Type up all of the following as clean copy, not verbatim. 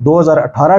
2018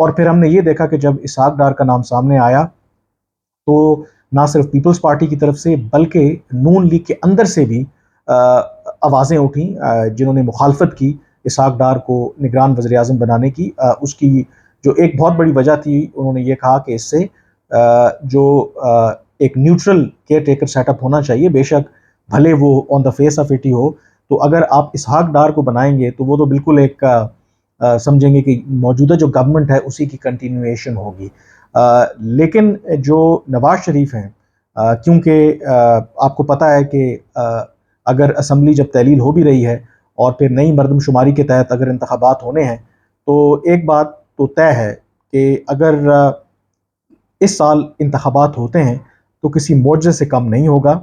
اور پھر ہم نے یہ دیکھا کہ جب اسحاق ڈار کا نام سامنے آیا تو نہ صرف پیپلز پارٹی کی طرف سے بلکہ نون لیگ کے اندر سے بھی آوازیں اٹھیں جنہوں نے مخالفت کی اسحاق ڈار کو نگران وزیر اعظم بنانے کی۔ اس کی جو ایک بہت بڑی وجہ تھی، انہوں نے یہ کہا کہ اس سے جو ایک neutral care taker set up ہونا چاہیے، بے شک بھلے وہ on the face of it ہی ہو، تو اگر آپ اسحاق ڈار کو بنائیں گے تو وہ تو بالکل ایک سمجھیں گے کہ موجودہ جو گورنمنٹ ہے اسی کی کنٹینویشن ہوگی۔ لیکن جو نواز شریف ہیں، کیونکہ آپ کو پتہ ہے کہ اگر اسمبلی جب تحلیل ہو بھی رہی ہے اور پھر نئی مردم شماری کے تحت اگر انتخابات ہونے ہیں، تو ایک بات تو طے ہے کہ اگر اس سال انتخابات ہوتے ہیں تو کسی معجزے سے کم نہیں ہوگا۔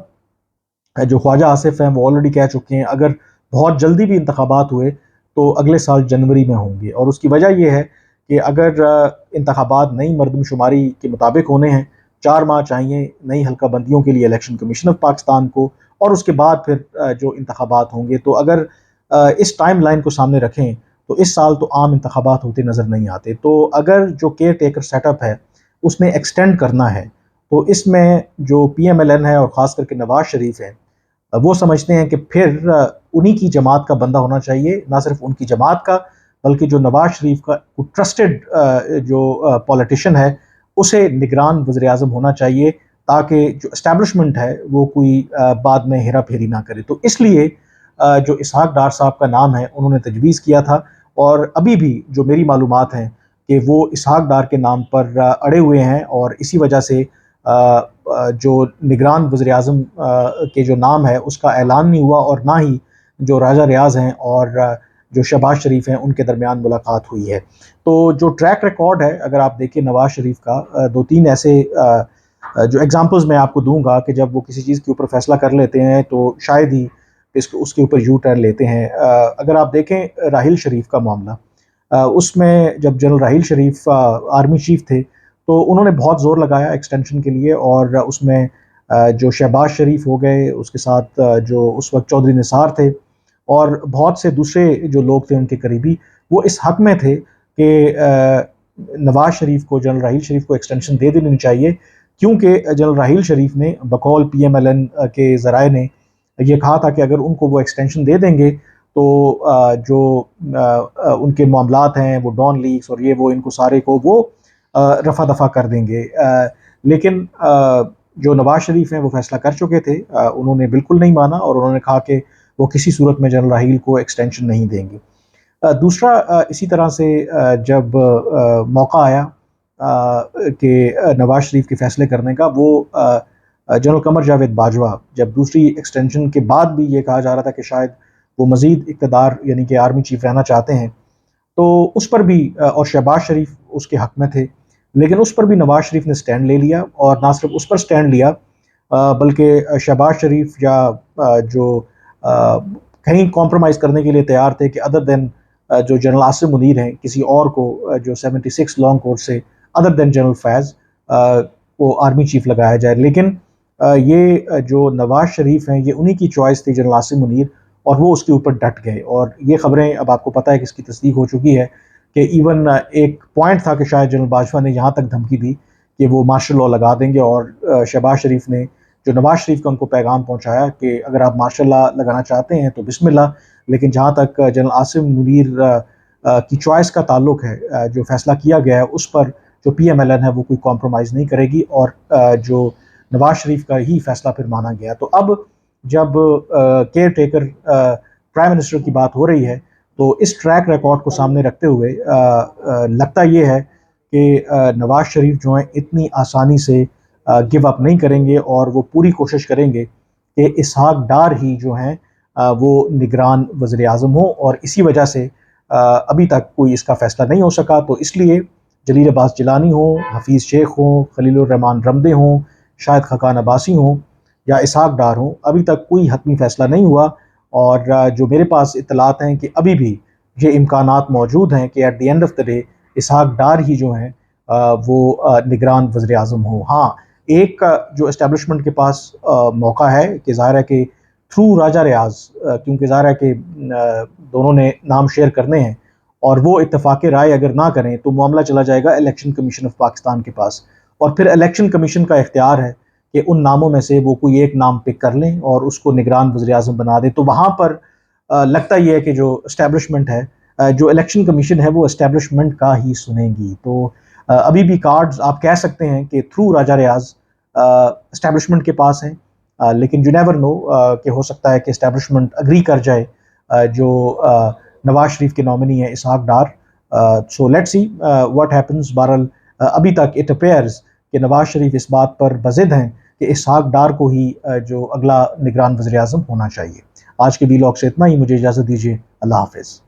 جو خواجہ آصف ہیں وہ آلریڈی کہہ چکے ہیں اگر بہت جلدی بھی انتخابات ہوئے تو اگلے سال جنوری میں ہوں گے، اور اس کی وجہ یہ ہے کہ اگر انتخابات نئی مردم شماری کے مطابق ہونے ہیں، 4 ماہ چاہیے نئی حلقہ بندیوں کے لیے الیکشن کمیشن آف پاکستان کو، اور اس کے بعد پھر جو انتخابات ہوں گے، تو اگر اس ٹائم لائن کو سامنے رکھیں تو اس سال تو عام انتخابات ہوتے نظر نہیں آتے۔ تو اگر جو کیئر ٹیکر سیٹ اپ ہے اس نے ایکسٹینڈ کرنا ہے تو اس میں جو پی ایم ایل این ہے اور خاص کر کے نواز شریف ہے، وہ سمجھتے ہیں کہ پھر انہی کی جماعت کا بندہ ہونا چاہیے، نہ صرف ان کی جماعت کا بلکہ جو نواز شریف کا ٹرسٹڈ جو پولیٹیشین ہے اسے نگران وزیر اعظم ہونا چاہیے، تاکہ جو اسٹیبلشمنٹ ہے وہ کوئی بعد میں ہیرا پھیری نہ کرے۔ تو اس لیے جو اسحاق ڈار صاحب کا نام ہے انہوں نے تجویز کیا تھا، اور ابھی بھی جو میری معلومات ہیں کہ وہ اسحاق ڈار کے نام پر اڑے ہوئے ہیں، اور اسی وجہ سے جو نگران وزیر اعظم کے جو نام ہے اس کا اعلان نہیں ہوا، اور نہ ہی جو راجہ ریاض ہیں اور جو شہباز شریف ہیں ان کے درمیان ملاقات ہوئی ہے۔ تو جو ٹریک ریکارڈ ہے اگر آپ دیکھیں نواز شریف کا، 2-3 ایسے جو ایگزامپلز میں آپ کو دوں گا کہ جب وہ کسی چیز کے اوپر فیصلہ کر لیتے ہیں تو شاید ہی اس کے اوپر یو ٹرن لیتے ہیں۔ اگر آپ دیکھیں راحیل شریف کا معاملہ، اس میں جب general Raheel Sharif army chief تھے تو انہوں نے بہت زور لگایا ایکسٹینشن کے لیے، اور اس میں جو شہباز شریف ہو گئے، اس کے ساتھ جو اس وقت چودھری نثار تھے اور بہت سے دوسرے جو لوگ تھے ان کے قریبی، وہ اس حق میں تھے کہ نواز شریف کو، جنرل راحیل شریف کو ایکسٹینشن دے دینی چاہیے، کیونکہ جنرل راحیل شریف نے بقول پی ایم ایل این کے ذرائع نے یہ کہا تھا کہ اگر ان کو وہ ایکسٹینشن دے دیں گے تو جو ان کے معاملات ہیں وہ ڈان لیکس اور یہ وہ ان کو سارے کو وہ رفع دفع کر دیں گے۔ لیکن جو نواز شریف ہیں وہ فیصلہ کر چکے تھے، انہوں نے بالکل نہیں مانا، اور انہوں نے کہا کہ وہ کسی صورت میں جنرل راحیل کو ایکسٹینشن نہیں دیں گے۔ دوسرا اسی طرح سے جب موقع آیا کہ نواز شریف کے فیصلے کرنے کا، وہ جنرل قمر جاوید باجوہ جب دوسری ایکسٹینشن کے بعد بھی یہ کہا جا رہا تھا کہ شاید وہ مزید اقتدار یعنی کہ آرمی چیف رہنا چاہتے ہیں، تو اس پر بھی اور شہباز شریف اس کے حق میں تھے، لیکن اس پر بھی نواز شریف نے سٹینڈ لے لیا، اور نہ صرف اس پر سٹینڈ لیا بلکہ شہباز شریف یا جو کہیں کمپرومائز کرنے کے لیے تیار تھے کہ ادر دین جو جنرل عاصم منیر ہیں کسی اور کو جو 76 لانگ کورٹ سے ادر دین جنرل فیض کو آرمی چیف لگایا جائے۔ لیکن یہ جو نواز شریف ہیں یہ انہی کی چوائس تھی، جنرل عاصم منیر، اور وہ اس کے اوپر ڈٹ گئے، اور یہ خبریں اب آپ کو پتہ ہے کہ اس کی تصدیق ہو چکی ہے کہ ایون ایک پوائنٹ تھا کہ شاید جنرل باجوہ نے یہاں تک دھمکی دی کہ وہ مارشل لاء لگا دیں گے، اور شہباز شریف نے جو نواز شریف کا ان کو پیغام پہنچایا کہ اگر آپ مارشل لاء لگانا چاہتے ہیں تو بسم اللہ، لیکن جہاں تک جنرل عاصم منیر کی چوائس کا تعلق ہے، جو فیصلہ کیا گیا ہے اس پر جو پی ایم ایل این ہے وہ کوئی کمپرومائز نہیں کرے گی، اور جو نواز شریف کا ہی فیصلہ پھر مانا گیا۔ تو اب جب کیئر ٹیکر پرائم منسٹر کی بات ہو رہی ہے تو اس ٹریک ریکارڈ کو سامنے رکھتے ہوئے لگتا یہ ہے کہ نواز شریف جو ہیں اتنی آسانی سے گیو اپ نہیں کریں گے، اور وہ پوری کوشش کریں گے کہ اسحاق ڈار ہی جو ہیں وہ نگران وزیر اعظم ہوں، اور اسی وجہ سے ابھی تک کوئی اس کا فیصلہ نہیں ہو سکا۔ تو اس لیے جلیل عباس جیلانی ہوں، حفیظ شیخ ہوں، خلیل الرحمان رمدے ہوں، شاہد خاقان عباسی ہوں یا اسحاق ڈار ہوں، ابھی تک کوئی حتمی فیصلہ نہیں ہوا، اور جو میرے پاس اطلاعات ہیں کہ ابھی بھی یہ امکانات موجود ہیں کہ at the end of the day Ishaq Dar ہی جو ہیں وہ نگران وزیر اعظم ہوں۔ ہاں، ایک جو اسٹیبلشمنٹ کے پاس موقع ہے کہ ظاہر ہے کہ تھرو راجہ ریاض، کیونکہ ظاہر ہے کہ دونوں نے نام شیئر کرنے ہیں، اور وہ اتفاق رائے اگر نہ کریں تو معاملہ چلا جائے گا الیکشن کمیشن آف پاکستان کے پاس، اور پھر الیکشن کمیشن کا اختیار ہے کہ ان ناموں میں سے وہ کوئی ایک نام پک کر لیں اور اس کو نگران وزیر اعظم بنا دیں۔ تو وہاں پر لگتا یہ ہے کہ جو اسٹیبلشمنٹ ہے، جو الیکشن کمیشن ہے وہ اسٹیبلشمنٹ کا ہی سنیں گی۔ تو ابھی بھی کارڈز آپ کہہ سکتے ہیں کہ تھرو راجہ ریاض اسٹیبلشمنٹ کے پاس ہیں، لیکن یو نیور نو کہ ہو سکتا ہے کہ اسٹیبلشمنٹ اگری کر جائے جو نواز شریف کے نامنی ہے Ishaq Dar. So let see what happens. بہرحال ابھی تک اٹ اپیئرز کہ نواز شریف اس بات پر بضد ہیں کہ اسحاق ڈار کو ہی جو اگلا نگران وزیر اعظم ہونا چاہیے۔ آج کے ویلاگ سے اتنا ہی، مجھے اجازت دیجیے، اللہ حافظ۔